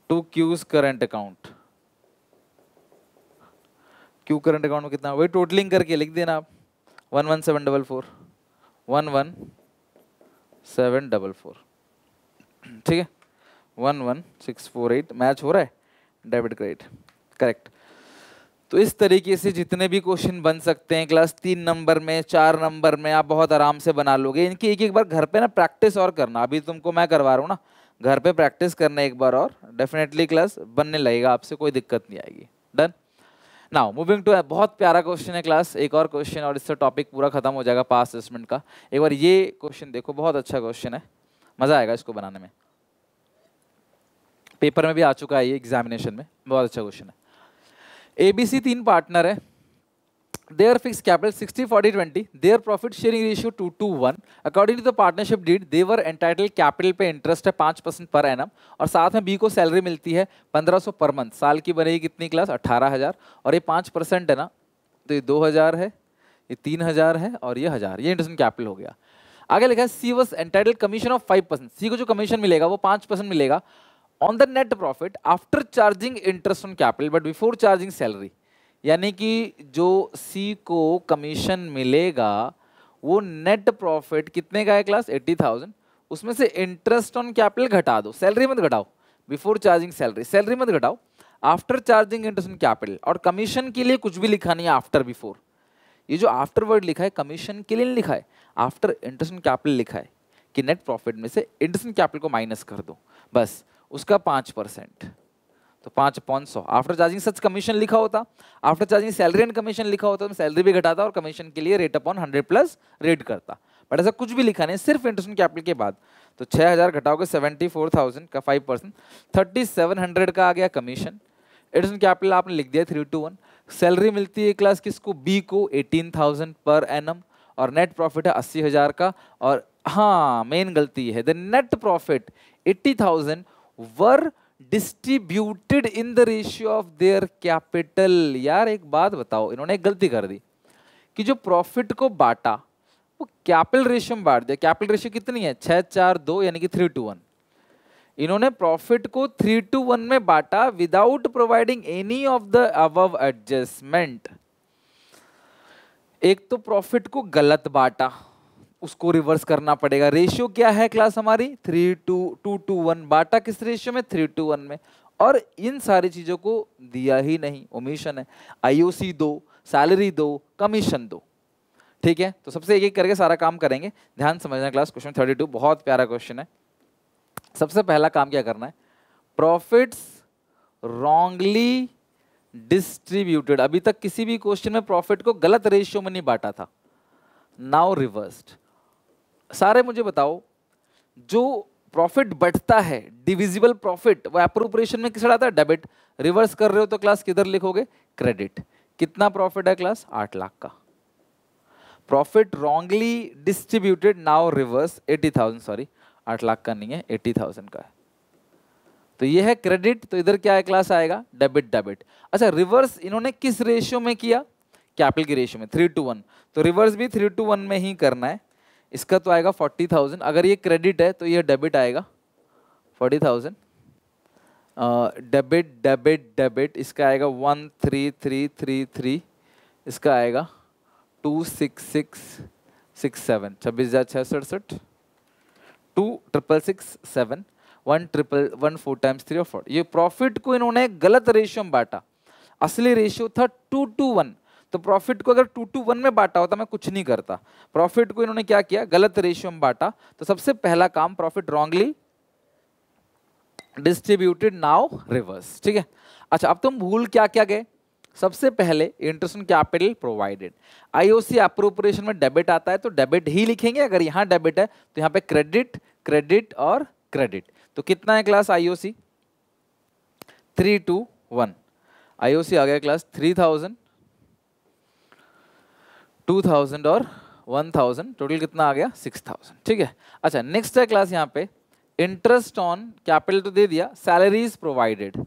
to Q's current account. Q current account में कितना, वही टोटलिंग करके लिख देना आप 11744 11744, ठीक है 11648 मैच हो रहा है, डेबिट क्रेडिट करेक्ट। तो इस तरीके से जितने भी क्वेश्चन बन सकते हैं क्लास 3 नंबर में 4 नंबर में आप बहुत आराम से बना लोगे। इनकी एक एक बार घर पे ना प्रैक्टिस और करना, अभी तुमको मैं करवा रहा हूँ ना, घर पे प्रैक्टिस करना एक बार और डेफिनेटली क्लास बनने लगेगा आपसे, कोई दिक्कत नहीं आएगी। डन। नाउ मूविंग टू, बहुत प्यारा क्वेश्चन है क्लास, एक और क्वेश्चन और इससे टॉपिक पूरा खत्म हो जाएगा पास असेसमेंट का। एक बार ये क्वेश्चन देखो, बहुत अच्छा क्वेश्चन है, मजा आएगा इसको बनाने में, पेपर में भी आ चुका है ये, एग्जामिनेशन में बहुत अच्छा क्वेश्चन है। एबीसी 3 पार्टनर है, their fixed capital 60-40-20, their profit sharing ratio 2:1, according to the partnership deed they were entitled capital पे इंटरेस्ट है 5% पर एनम, और साथ में बी को सैलरी मिलती है 1500 पर मंथ, साल की बनेगी कितनी क्लास 18,000, और ये 5% है ना, तो ये 2000 है, ये 3000 है और ये 1000, ये इंटरेस्ट कैपिटल हो गया। आगे लिखा है सी वॉज एंटाइटल्ड कमीशन ऑफ 5%, सी को जो कमीशन मिलेगा वो 5% मिलेगा on the net profit after charging interest on capital but before charging salary, यानी कि जो सी को कमीशन मिलेगा वो नेट प्रॉफिट कितने का है क्लास 80,000, उसमें से इंटरेस्ट ऑन कैपिटल घटा दो, सैलरी मत घटाओ, बिफोर चार्जिंग सैलरी, सैलरी मत घटाओ, after charging interest on capital, और कमीशन के लिए कुछ भी लिखा नहीं है आफ्टर बिफोर, ये जो आफ्टर वर्ड लिखा है कमीशन के लिए नहीं लिखा है, आफ्टर इंटरेस्ट ऑन कैपिटल लिखा है कि नेट प्रॉफिट में से इंटरेस्ट ऑन कैपिटल को माइनस कर दो, बस उसका 5%, तो 5/100 आफ्टर चार्जिंग सच कमीशन लिखा होता, after charging salary and commission लिखा होता तो सैलरी भी घटाता और कमीशन के लिए रेट अपॉन 100 प्लस रेट करता, बट ऐसा कुछ भी लिखा नहीं, सिर्फ इंटरेस्ट ऑन कैपिटल के बाद, तो 6000 घटाओगे 74,000 का 5%, 3700 का आ गया कमीशन, इंटरेस्ट ऑन कैपिटल आपने लिख दिया 3:1, सैलरी मिलती है क्लास किसको, बी को 18,000 पर एनम, और नेट प्रॉफिट है 80,000 का, और हाँ मेन गलती है, the net profit 80,000 were distributed in the ratio of their capital. यार एक बात बताओ, इन्होंने एक गलती कर दी कि जो प्रॉफिट को बांटा वो कैपिटल रेशियो में बांट दिया, कैपिटल रेशियो कितनी है 6:4:2 यानी कि 3:1, इन्होंने प्रॉफिट को 3:1 में बांटा without providing any of the above adjustment. एक तो प्रॉफिट को गलत बांटा, उसको रिवर्स करना पड़ेगा, रेशियो क्या है क्लास हमारी 2:1, बांटा किस रेशियो में 3:1 में, और इन सारी चीजों को दिया ही नहीं, ओमिशन है, आईओसी दो, सैलरी दो, कमीशन दो, ठीक है। तो सबसे एक एक करके सारा काम करेंगे, ध्यान समझना क्लास। क्वेश्चन 32 बहुत प्यारा क्वेश्चन है। सबसे पहला काम क्या करना है, प्रॉफिट्स रॉन्गली डिस्ट्रीब्यूटेड, अभी तक किसी भी क्वेश्चन में प्रॉफिट को गलत रेशियो में नहीं बांटा था, नाउ रिवर्स्ड। सारे मुझे बताओ, जो प्रॉफिट बढ़ता है डिविजिबल प्रॉफिट वो एप्रोप्रिएशन में किस आता है, डेबिट, रिवर्स कर रहे हो तो क्लास किधर लिखोगे, क्रेडिट। कितना प्रॉफिट है क्लास 8 लाख का, profit wrongly distributed, now reverse 80,000, sorry 8 lakh का नहीं है 80,000 का है, तो ये है क्रेडिट, तो इधर क्या है क्लास आएगा डेबिट डेबिट। अच्छा रिवर्स इन्होंने किस रेशियो में किया, कैपिटल की रेशियो में 3:1, तो रिवर्स भी 3:1 में ही करना है। इसका तो आएगा 40,000, अगर ये क्रेडिट है तो ये डेबिट आएगा 40,000, डेबिट डेबिट डेबिट, इसका आएगा 13333, इसका आएगा 26667, 26,667, 2,666,7, 1,111 टाइम्स 3 और 4। ये प्रॉफिट को इन्होंने गलत रेशियो में बांटा, असली रेशियो था 2:1, तो प्रॉफिट को अगर 2:1 में बांटा होता मैं कुछ नहीं करता, प्रॉफिट को इन्होंने क्या किया गलत रेशियो में बांटा, तो सबसे पहला काम profit wrongly distributed, now reverse, ठीक है। अच्छा अब तुम भूल क्या क्या गए, सबसे पहले interest on capital provided, IOC appropriation में डेबिट आता है तो डेबिट ही लिखेंगे, अगर यहाँ डेबिट है तो यहाँ पे क्रेडिट क्रेडिट और क्रेडिट। तो कितना है क्लास आईओसी 3:1, आईओसी आ गया क्लास 3,000, 2,000 और 1,000, टोटल कितना आ गया 6,000, ठीक है। अच्छा नेक्स्ट है क्लास यहाँ पे इंटरेस्ट ऑन कैपिटल तो दे दिया, सैलरीज प्रोवाइडेड,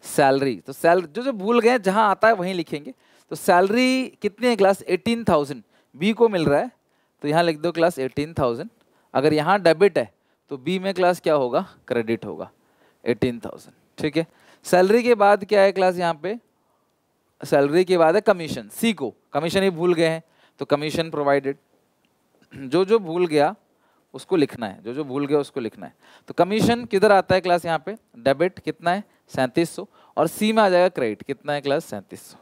सैलरी, तो सैलरी जो जो भूल गए जहां आता है वहीं लिखेंगे। तो सैलरी कितनी है क्लास 18,000 बी को मिल रहा है, तो यहाँ लिख दो क्लास 18,000। अगर यहाँ डेबिट है तो बी में क्लास क्या होगा, क्रेडिट होगा 18,000। ठीक है, सैलरी के बाद क्या है क्लास, यहाँ पे सैलरी के बाद है कमीशन, सी को कमीशन ही भूल गए हैं तो कमीशन प्रोवाइडेड। जो जो भूल गया उसको लिखना है, जो जो भूल गया उसको लिखना है। तो कमीशन किधर आता है क्लास, यहाँ पे डेबिट कितना है 3700, और सी में आ जाएगा क्रेडिट, कितना है क्लास 3700।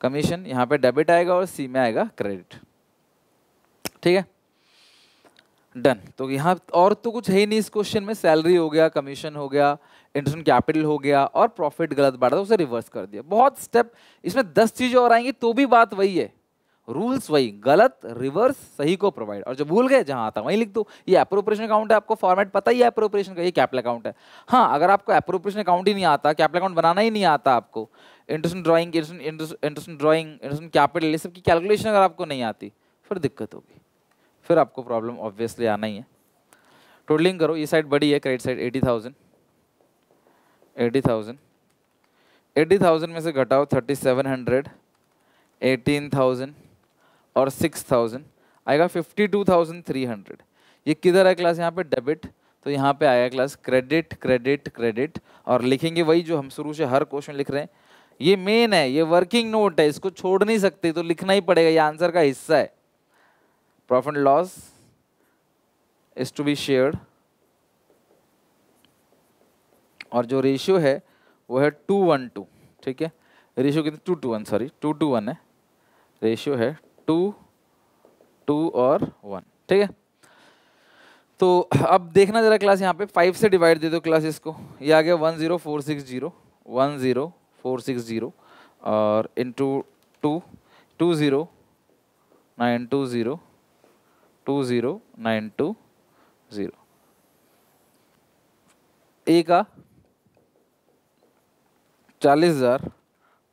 कमीशन यहाँ पे डेबिट आएगा और सी में आएगा क्रेडिट। ठीक है, डन। तो यहाँ और तो कुछ है ही नहीं इस क्वेश्चन में, सैलरी हो गया, कमीशन हो गया, इंटरेस्ट कैपिटल हो गया, और प्रॉफिट गलत बांटा तो उसे रिवर्स कर दिया। बहुत स्टेप, इसमें 10 चीजें और आएंगी तो भी बात वही है, रूल्स वही, गलत रिवर्स सही को प्रोवाइड, और जो भूल गए जहां आता वहीं लिख दो। ये एप्रोप्रिएशन अकाउंट है, आपको फॉर्मेट पता ही है एप्रोप्रिएशन का, ये कैपिटल अकाउंट है। हाँ, अगर आपको एप्रोप्रिएशन अकाउंट ही नहीं आता, कैपिटल अकाउंट बनाना ही नहीं आता आपको, interest drawing, interest drawing, interest capital, ये सब की कैलकुलेशन अगर आपको नहीं आती फिर दिक्कत होगी, फिर आपको प्रॉब्लम ऑब्वियसली आना ही है। टोटलिंग करो, ये साइड बड़ी है, क्रेडिट साइड 80,000, 80,000, 80,000 में से घटाओ 3700, 18,000 और 6,000 आएगा 52,300। ये किधर है क्लास, यहाँ पे डेबिट, तो यहाँ पे आएगा क्लास क्रेडिट क्रेडिट क्रेडिट, और लिखेंगे वही जो हम शुरू से हर क्वेश्चन लिख रहे हैं। ये मेन है, ये वर्किंग नोट है, इसको छोड़ नहीं सकते, तो लिखना ही पड़ेगा, ये आंसर का हिस्सा है। Profit and loss is to be shared, और जो रेशियो है वो है 2:1:2। ठीक है, रेशियो कितनी 2:1, सॉरी 2:1 है, रेशियो है 2 और 1। ठीक है, तो अब देखना जरा क्लास, यहाँ पे 5 से डिवाइड दे दो क्लास इसको, ये आ गया 10460, 10460, और इंटू 2, 20920, 20920, ए का 40,000,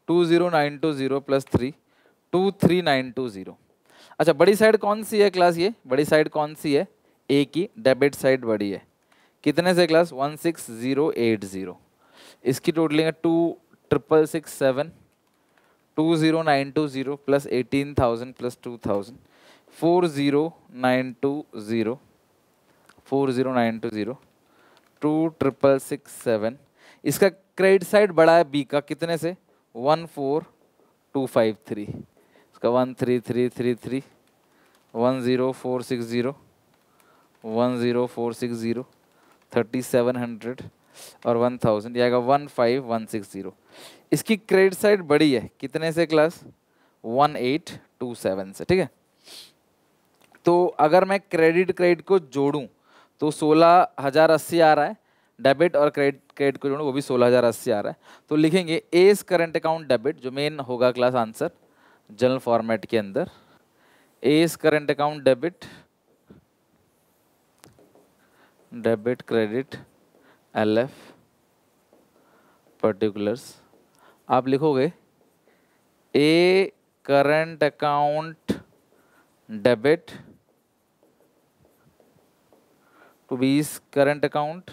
20920 प्लस 3, 23920। अच्छा, बड़ी साइड कौन सी है क्लास, ये बड़ी साइड कौन सी है, ए की डेबिट साइड बड़ी है, कितने से क्लास 16080। इसकी टोटलिंग है 2,667, 20920 प्लस 18,000 प्लस 2,000, 40920, 40920, 2,667। इसका क्रेडिट साइड बड़ा है बी का, कितने से 14253, इसका 13333, 10460, 10460, 3700 और 1000, ये आएगा 15160। इसकी क्रेडिट साइड बड़ी है, कितने से क्लास 1827 से। ठीक है, तो अगर मैं क्रेडिट को जोड़ूं तो 16,080 आ रहा है, डेबिट और क्रेडिट को जोड़ूं वो भी 16,080 आ रहा है। तो लिखेंगे एज करंट अकाउंट डेबिट, जो मेन होगा क्लास आंसर जनरल फॉर्मेट के अंदर, as current account debit, debit credit LF particulars, आप लिखोगे A current account debit to B's current account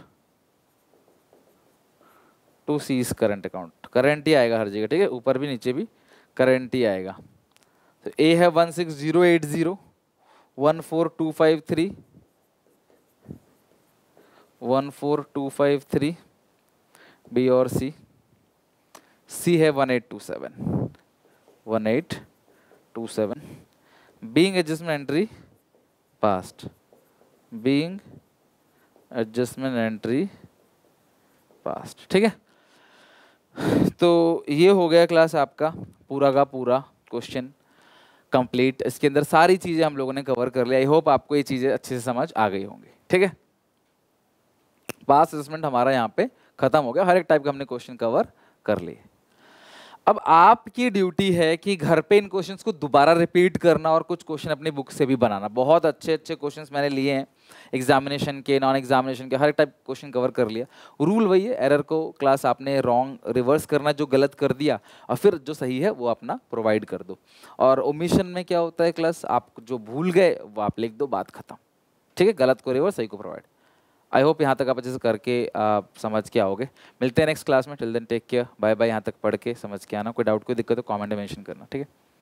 to C's current account, current ही आएगा हर जगह। ठीक है, ऊपर भी नीचे भी करंट ही आएगा। तो ए है 16080, 14253, 14253, बी और सी, सी है 1827, 1827, being adjustment entry passed, being adjustment entry past. ठीक है, तो ये हो गया क्लास आपका पूरा का पूरा क्वेश्चन कंप्लीट। इसके अंदर सारी चीजें हम लोगों ने कवर कर लिया। आई होप आपको ये चीजें अच्छे से समझ आ गई होंगी। ठीक है, पास असेसमेंट हमारा यहाँ पे खत्म हो गया, हर एक टाइप का हमने क्वेश्चन कवर कर लिए। अब आपकी ड्यूटी है कि घर पे इन क्वेश्चंस को दोबारा रिपीट करना और कुछ क्वेश्चन अपनी बुक से भी बनाना। बहुत अच्छे अच्छे क्वेश्चंस मैंने लिए हैं, एग्जामिनेशन के, नॉन एग्जामिनेशन के, हर टाइप क्वेश्चन कवर कर लिया। रूल वही है, एरर को क्लास आपने रॉन्ग रिवर्स करना, जो गलत कर दिया, और फिर जो सही है वो अपना प्रोवाइड कर दो। और ओमिशन में क्या होता है क्लास, आप जो भूल गए वो आप लिख दो, बात खत्म। ठीक है, गलत को रिवर्स, सही को प्रोवाइड। आई होप यहाँ तक आप अच्छे से करके समझ के आओगे। मिलते हैं नेक्स्ट क्लास में, till then take care, bye bye. यहाँ तक पढ़ के समझ के आना, कोई डाउट कोई दिक्कत हो कमेंट में मेंशन करना, ठीक है।